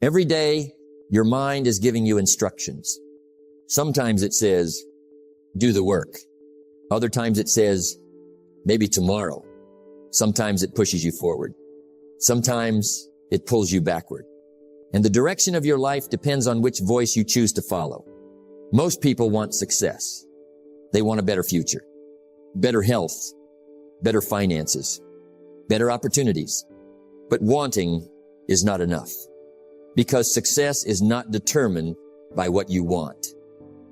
Every day, your mind is giving you instructions. Sometimes it says, do the work. Other times it says, maybe tomorrow. Sometimes it pushes you forward. Sometimes it pulls you backward. And the direction of your life depends on which voice you choose to follow. Most people want success. They want a better future, better health, better finances, better opportunities. But wanting is not enough, because success is not determined by what you want.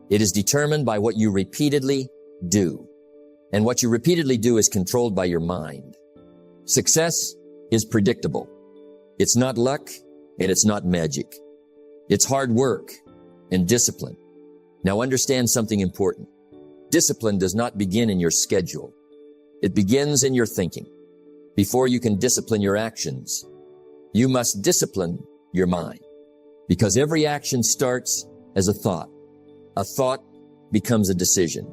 It is determined by what you repeatedly do. And what you repeatedly do is controlled by your mind. Success is predictable. It's not luck, and it's not magic. It's hard work and discipline. Now understand something important. Discipline does not begin in your schedule. It begins in your thinking. Before you can discipline your actions, you must discipline your mind. Because every action starts as a thought. A thought becomes a decision.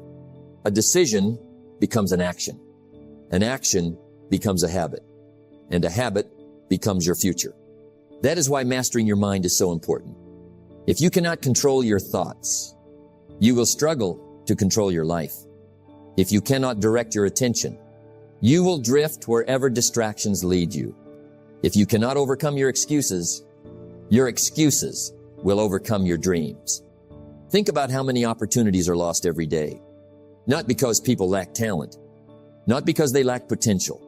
A decision becomes an action. An action becomes a habit. And a habit becomes your future. That is why mastering your mind is so important. If you cannot control your thoughts, you will struggle to control your life. If you cannot direct your attention, you will drift wherever distractions lead you. If you cannot overcome your excuses will overcome your dreams. Think about how many opportunities are lost every day. Not because people lack talent, not because they lack potential,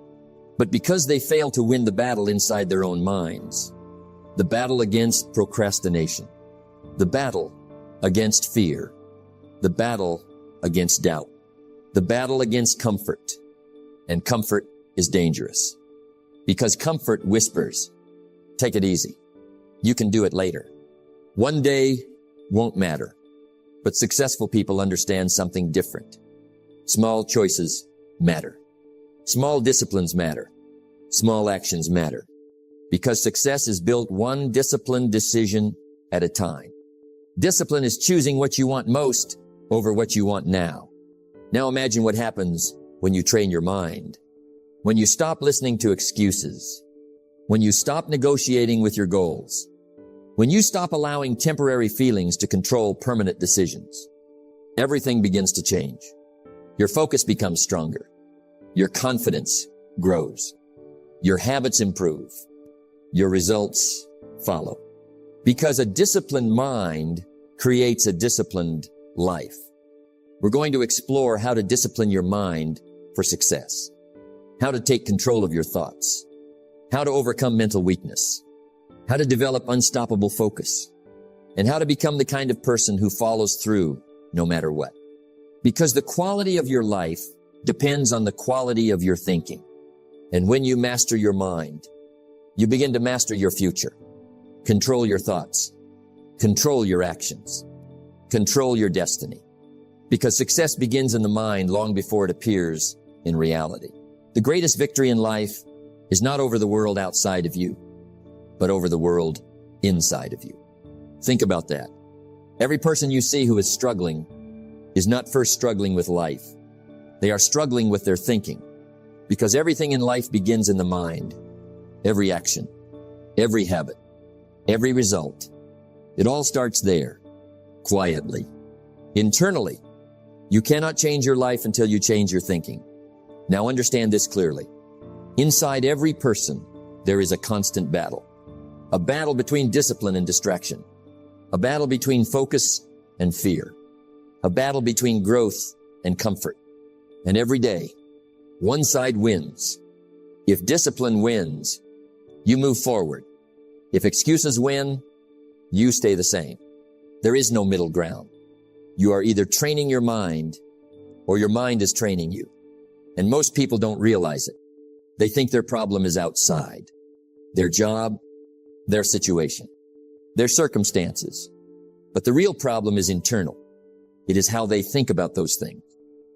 but because they fail to win the battle inside their own minds. The battle against procrastination, the battle against fear, the battle against doubt, the battle against comfort. And comfort is dangerous because comfort whispers, take it easy. You can do it later. One day won't matter, but successful people understand something different. Small choices matter. Small disciplines matter. Small actions matter. Because success is built one disciplined decision at a time. Discipline is choosing what you want most over what you want now. Now imagine what happens when you train your mind. When you stop listening to excuses. When you stop negotiating with your goals. When you stop allowing temporary feelings to control permanent decisions. Everything begins to change. Your focus becomes stronger. Your confidence grows. Your habits improve. Your results follow. Because a disciplined mind creates a disciplined life. We're going to explore how to discipline your mind for success. How to take control of your thoughts. How to overcome mental weakness. How to develop unstoppable focus. And how to become the kind of person who follows through no matter what. Because the quality of your life depends on the quality of your thinking. And when you master your mind, you begin to master your future. Control your thoughts. Control your actions. Control your destiny. Because success begins in the mind long before it appears in reality. The greatest victory in life is not over the world outside of you, but over the world inside of you. Think about that. Every person you see who is struggling is not first struggling with life. They are struggling with their thinking. Because everything in life begins in the mind. Every action, every habit, every result. It all starts there, quietly, internally. You cannot change your life until you change your thinking. Now understand this clearly. Inside every person, there is a constant battle. A battle between discipline and distraction. A battle between focus and fear. A battle between growth and comfort. And every day, one side wins. If discipline wins, you move forward. If excuses win, you stay the same. There is no middle ground. You are either training your mind or your mind is training you. And most people don't realize it. They think their problem is outside. Their job, their situation, their circumstances. But the real problem is internal. It is how they think about those things.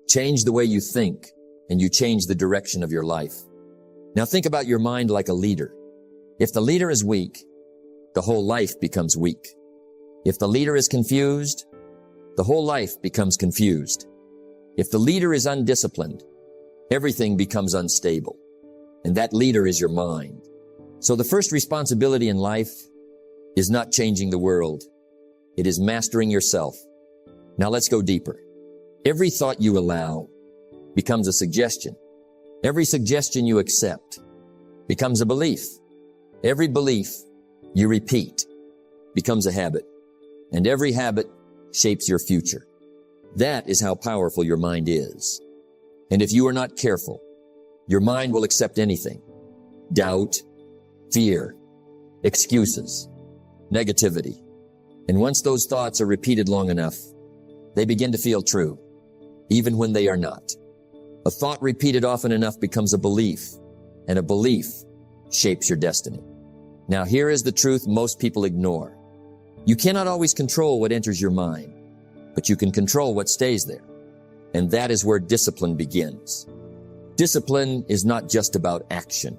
Change the way you think and you change the direction of your life. Now think about your mind like a leader. If the leader is weak, the whole life becomes weak. If the leader is confused, the whole life becomes confused. If the leader is undisciplined, everything becomes unstable. And that leader is your mind. So the first responsibility in life is not changing the world. It is mastering yourself. Now let's go deeper. Every thought you allow becomes a suggestion. Every suggestion you accept becomes a belief. Every belief you repeat becomes a habit. And every habit shapes your future. That is how powerful your mind is. And if you are not careful, your mind will accept anything. Doubt, fear, excuses, negativity. And once those thoughts are repeated long enough, they begin to feel true, even when they are not. A thought repeated often enough becomes a belief, and a belief shapes your destiny. Now here is the truth most people ignore. You cannot always control what enters your mind, but you can control what stays there. And that is where discipline begins. Discipline is not just about action.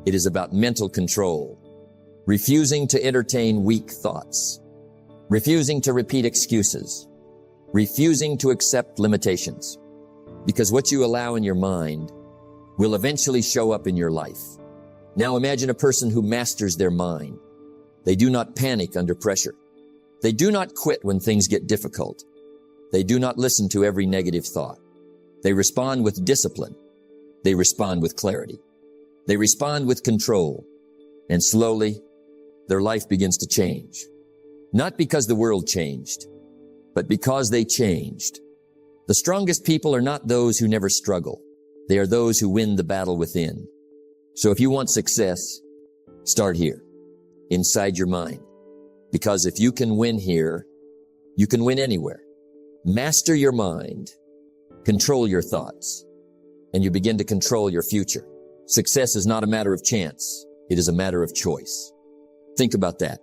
It is about mental control, refusing to entertain weak thoughts, refusing to repeat excuses, refusing to accept limitations. Because what you allow in your mind will eventually show up in your life. Now imagine a person who masters their mind. They do not panic under pressure. They do not quit when things get difficult. They do not listen to every negative thought. They respond with discipline. They respond with clarity. They respond with control. And slowly, their life begins to change. Not because the world changed, but because they changed. The strongest people are not those who never struggle. They are those who win the battle within. So if you want success, start here, inside your mind. Because if you can win here, you can win anywhere. Master your mind, control your thoughts, and you begin to control your future. Success is not a matter of chance. It is a matter of choice. Think about that.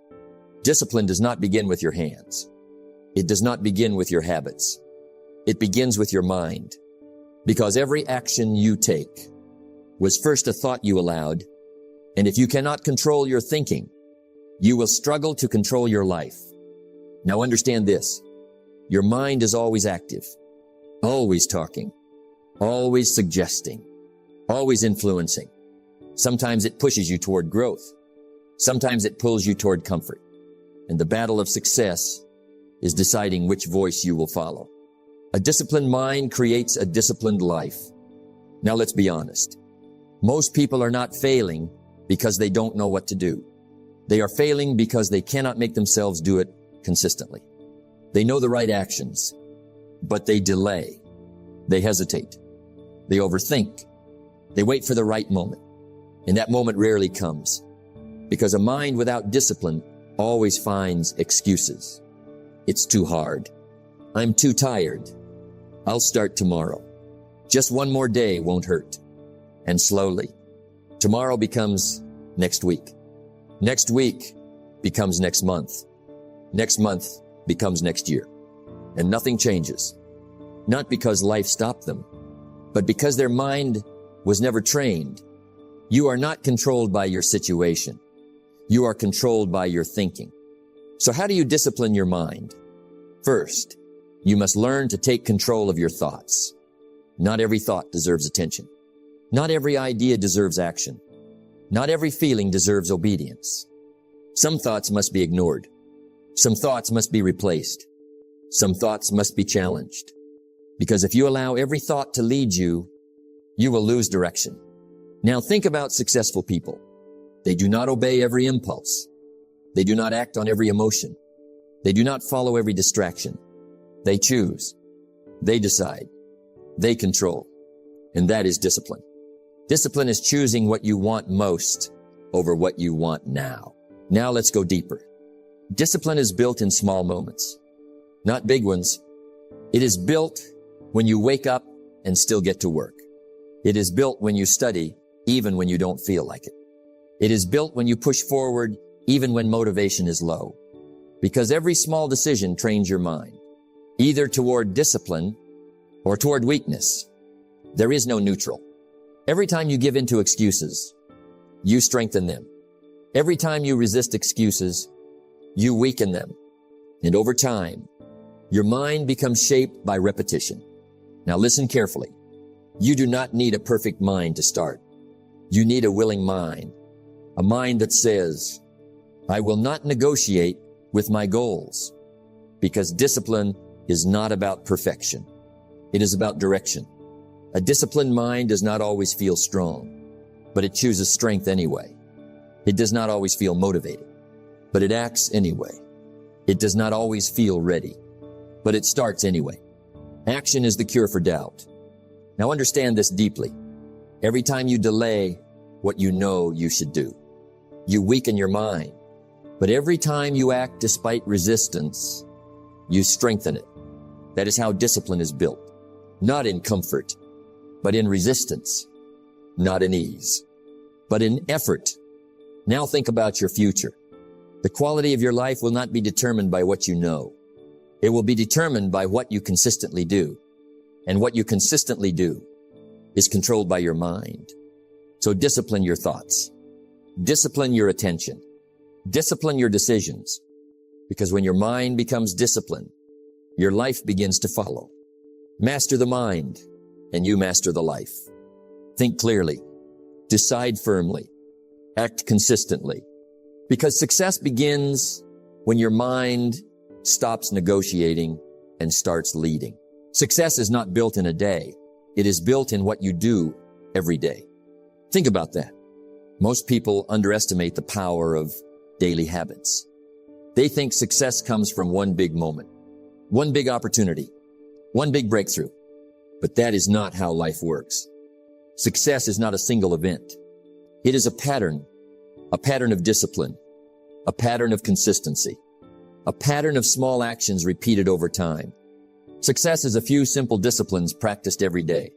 Discipline does not begin with your hands. It does not begin with your habits. It begins with your mind. Because every action you take was first a thought you allowed, and if you cannot control your thinking, you will struggle to control your life. Now understand this. Your mind is always active, always talking, always suggesting, always influencing. Sometimes it pushes you toward growth. Sometimes it pulls you toward comfort. And the battle of success is deciding which voice you will follow. A disciplined mind creates a disciplined life. Now let's be honest. Most people are not failing because they don't know what to do. They are failing because they cannot make themselves do it consistently. They know the right actions, but they delay. They hesitate. They overthink. They wait for the right moment. And that moment rarely comes because a mind without discipline always finds excuses. It's too hard. I'm too tired. I'll start tomorrow. Just one more day won't hurt. And slowly, tomorrow becomes next week. Next week becomes next month. Next month becomes next year. And nothing changes. Not because life stopped them, but because their mind was never trained. You are not controlled by your situation. You are controlled by your thinking. So how do you discipline your mind? First, you must learn to take control of your thoughts. Not every thought deserves attention. Not every idea deserves action. Not every feeling deserves obedience. Some thoughts must be ignored. Some thoughts must be replaced. Some thoughts must be challenged. Because if you allow every thought to lead you, you will lose direction. Now think about successful people. They do not obey every impulse. They do not act on every emotion. They do not follow every distraction. They choose. They decide. They control. And that is discipline. Discipline is choosing what you want most over what you want now. Now let's go deeper. Discipline is built in small moments, not big ones. It is built when you wake up and still get to work. It is built when you study, even when you don't feel like it. It is built when you push forward, even when motivation is low. Because every small decision trains your mind, either toward discipline or toward weakness. There is no neutral. Every time you give in to excuses, you strengthen them. Every time you resist excuses, you weaken them. And over time, your mind becomes shaped by repetition. Now listen carefully. You do not need a perfect mind to start. You need a willing mind, a mind that says, I will not negotiate with my goals, because discipline is not about perfection. It is about direction. A disciplined mind does not always feel strong, but it chooses strength anyway. It does not always feel motivated, but it acts anyway. It does not always feel ready, but it starts anyway. Action is the cure for doubt. Now understand this deeply. Every time you delay what you know you should do, you weaken your mind. But every time you act despite resistance, you strengthen it. That is how discipline is built. Not in comfort, but in resistance. Not in ease, but in effort. Now think about your future. The quality of your life will not be determined by what you know. It will be determined by what you consistently do. And what you consistently do is controlled by your mind. So discipline your thoughts. Discipline your attention. Discipline your decisions. Because when your mind becomes disciplined, your life begins to follow. Master the mind, and you master the life. Think clearly. Decide firmly. Act consistently. Because success begins when your mind stops negotiating and starts leading. Success is not built in a day. It is built in what you do every day. Think about that. Most people underestimate the power of daily habits. They think success comes from one big moment, one big opportunity, one big breakthrough. But that is not how life works. Success is not a single event. It is a pattern of discipline, a pattern of consistency, a pattern of small actions repeated over time. Success is a few simple disciplines practiced every day.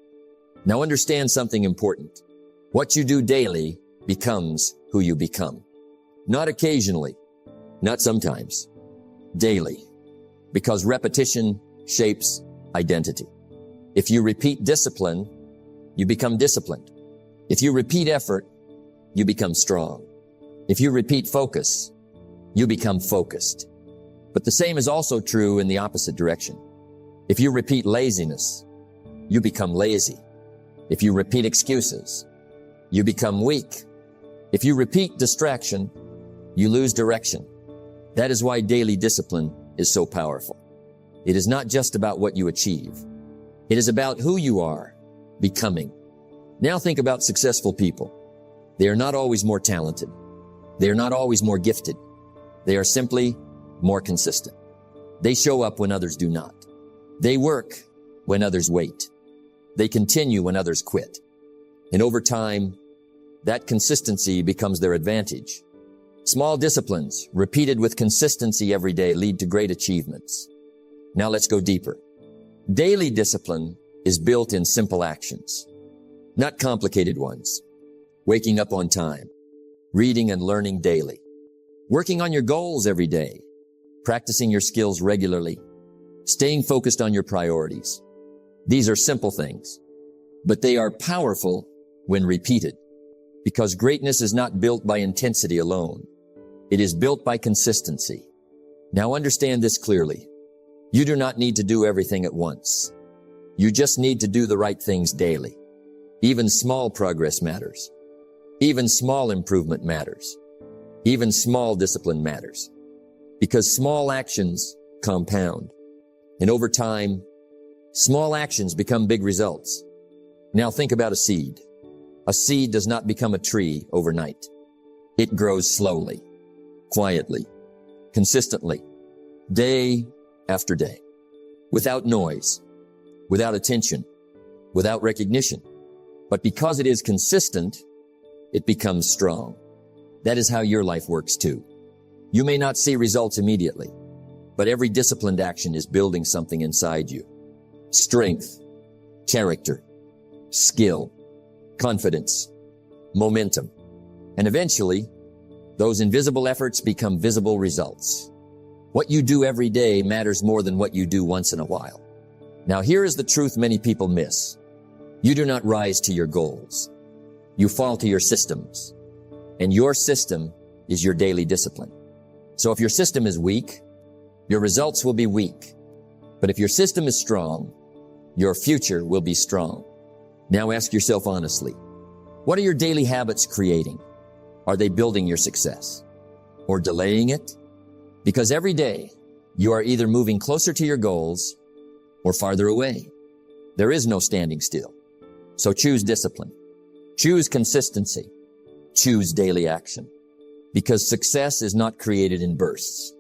Now understand something important. What you do daily becomes who you become. Not occasionally, not sometimes, daily, because repetition shapes identity. If you repeat discipline, you become disciplined. If you repeat effort, you become strong. If you repeat focus, you become focused. But the same is also true in the opposite direction. If you repeat laziness, you become lazy. If you repeat excuses, you become weak. If you repeat distraction, you lose direction. That is why daily discipline is so powerful. It is not just about what you achieve. It is about who you are becoming. Now think about successful people. They are not always more talented. They are not always more gifted. They are simply more consistent. They show up when others do not. They work when others wait. They continue when others quit. And over time, that consistency becomes their advantage. Small disciplines, repeated with consistency every day, lead to great achievements. Now let's go deeper. Daily discipline is built in simple actions, not complicated ones. Waking up on time, reading and learning daily, working on your goals every day, practicing your skills regularly, staying focused on your priorities. These are simple things, but they are powerful when repeated, because greatness is not built by intensity alone. It is built by consistency. Now understand this clearly. You do not need to do everything at once. You just need to do the right things daily. Even small progress matters. Even small improvement matters. Even small discipline matters. Because small actions compound. And over time, small actions become big results. Now think about a seed. A seed does not become a tree overnight. It grows slowly, quietly, consistently, day after day, without noise, without attention, without recognition. But because it is consistent, it becomes strong. That is how your life works too. You may not see results immediately, but every disciplined action is building something inside you. Strength, character, skill, confidence, momentum. And eventually, those invisible efforts become visible results. What you do every day matters more than what you do once in a while. Now here is the truth many people miss. You do not rise to your goals. You fall to your systems. And your system is your daily discipline. So if your system is weak, your results will be weak. But if your system is strong, your future will be strong. Now ask yourself honestly, what are your daily habits creating? Are they building your success? or delaying it? Because every day you are either moving closer to your goals or farther away. There is no standing still. So choose discipline. Choose consistency. Choose daily action. Because success is not created in bursts.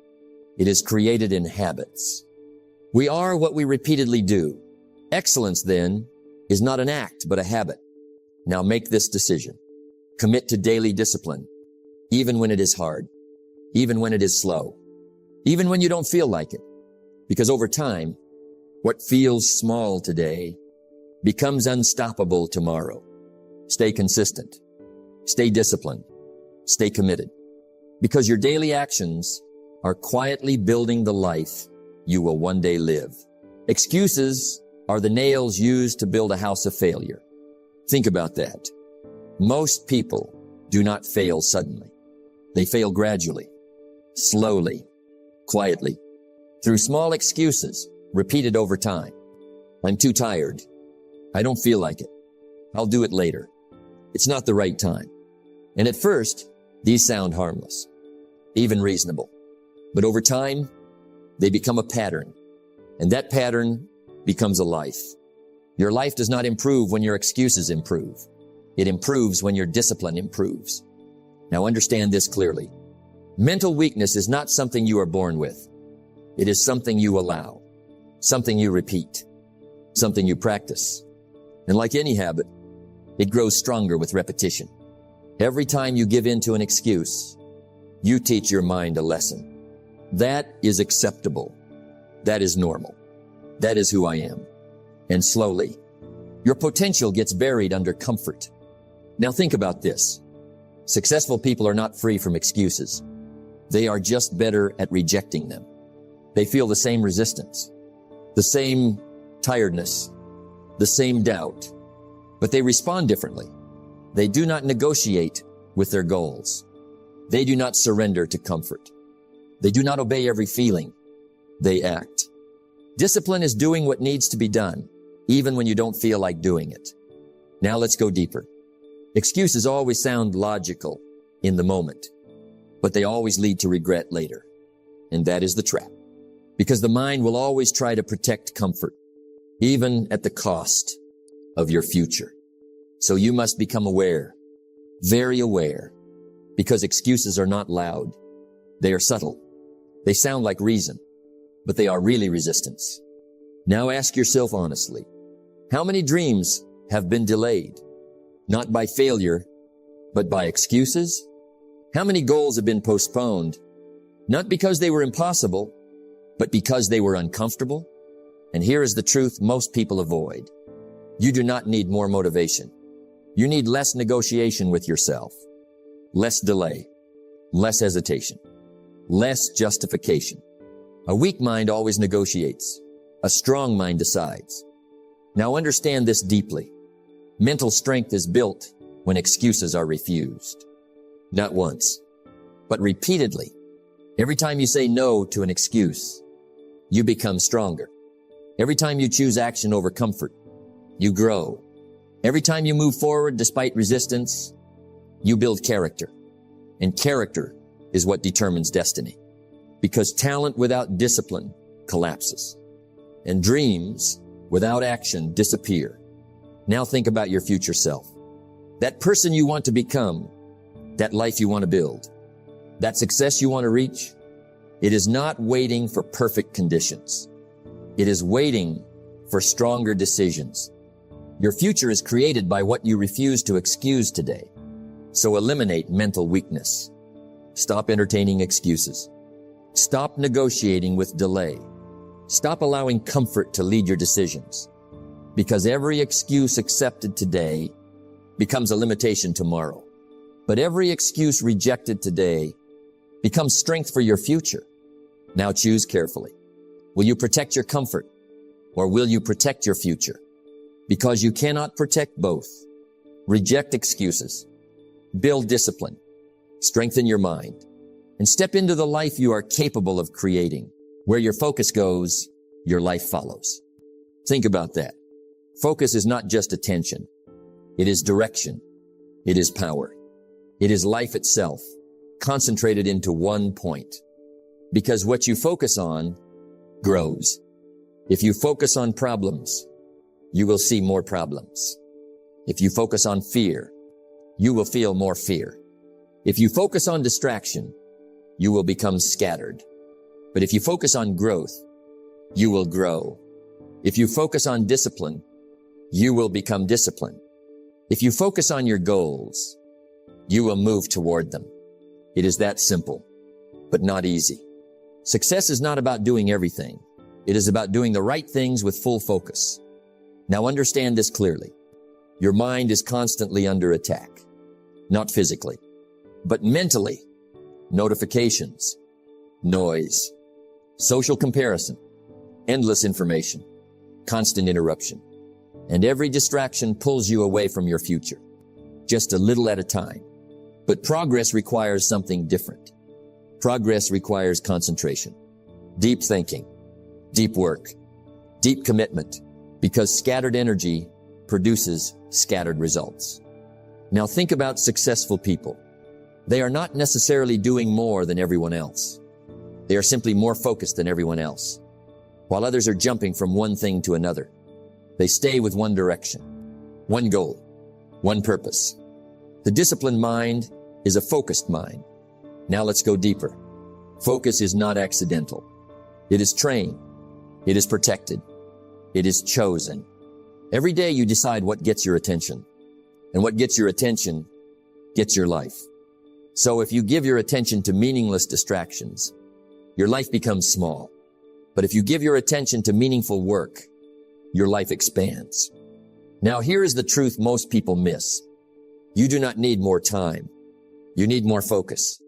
It is created in habits. We are what we repeatedly do. Excellence, then, is not an act, but a habit. Now make this decision. Commit to daily discipline, even when it is hard, even when it is slow, even when you don't feel like it. Because over time, what feels small today becomes unstoppable tomorrow. Stay consistent. Stay disciplined. Stay committed. Because your daily actions are quietly building the life you will one day live. Excuses are the nails used to build a house of failure. Think about that. Most people do not fail suddenly. They fail gradually, slowly, quietly, through small excuses repeated over time. I'm too tired. I don't feel like it. I'll do it later. It's not the right time. And at first, these sound harmless, even reasonable. But over time, they become a pattern. And that pattern becomes a life. Your life does not improve when your excuses improve. It improves when your discipline improves. Now understand this clearly. Mental weakness is not something you are born with. It is something you allow, something you repeat, something you practice. And like any habit, it grows stronger with repetition. Every time you give in to an excuse, you teach your mind a lesson. That is acceptable. That is normal. That is who I am. And slowly, your potential gets buried under comfort. Now think about this. Successful people are not free from excuses. They are just better at rejecting them. They feel the same resistance, the same tiredness, the same doubt, but they respond differently. They do not negotiate with their goals. They do not surrender to comfort. They do not obey every feeling. They act. Discipline is doing what needs to be done, even when you don't feel like doing it. Now let's go deeper. Excuses always sound logical in the moment, but they always lead to regret later. And that is the trap. Because the mind will always try to protect comfort, even at the cost of your future. So you must become aware, very aware, because excuses are not loud. They are subtle. They sound like reason, but they are really resistance. Now ask yourself honestly, how many dreams have been delayed? Not by failure, but by excuses? How many goals have been postponed? Not because they were impossible, but because they were uncomfortable? And here is the truth most people avoid. You do not need more motivation. You need less negotiation with yourself, less delay, less hesitation, less justification. A weak mind always negotiates. A strong mind decides. Now understand this deeply. Mental strength is built when excuses are refused. Not once, but repeatedly. Every time you say no to an excuse, you become stronger. Every time you choose action over comfort, you grow. Every time you move forward despite resistance, you build character. And character is what determines destiny. Because talent without discipline collapses. And dreams without action disappear. Now think about your future self. That person you want to become, that life you want to build, that success you want to reach. It is not waiting for perfect conditions. It is waiting for stronger decisions. Your future is created by what you refuse to excuse today. So eliminate mental weakness. Stop entertaining excuses. Stop negotiating with delay. Stop allowing comfort to lead your decisions. Because every excuse accepted today becomes a limitation tomorrow. But every excuse rejected today becomes strength for your future. Now choose carefully. Will you protect your comfort, or will you protect your future? Because you cannot protect both. Reject excuses. Build discipline. Strengthen your mind. And step into the life you are capable of creating. Where your focus goes, your life follows. Think about that. Focus is not just attention. It is direction. It is power. It is life itself. concentrated into one point. Because what you focus on grows. If you focus on problems, you will see more problems. If you focus on fear, you will feel more fear. If you focus on distraction, you will become scattered. But if you focus on growth, you will grow. If you focus on discipline, you will become disciplined. If you focus on your goals, you will move toward them. It is that simple, but not easy. Success is not about doing everything. It is about doing the right things with full focus. Now understand this clearly. Your mind is constantly under attack, not physically, but mentally. Notifications, noise, social comparison, endless information, constant interruption, and every distraction pulls you away from your future, just a little at a time. But progress requires something different. Progress requires concentration, deep thinking, deep work, deep commitment, because scattered energy produces scattered results. Now think about successful people. They are not necessarily doing more than everyone else. They are simply more focused than everyone else. While others are jumping from one thing to another, they stay with one direction, one goal, one purpose. The disciplined mind is a focused mind. Now let's go deeper. Focus is not accidental. It is trained. It is protected. It is chosen. Every day you decide what gets your attention, and what gets your attention gets your life. So if you give your attention to meaningless distractions, your life becomes small. But if you give your attention to meaningful work, your life expands. Now here is the truth most people miss. You do not need more time. You need more focus.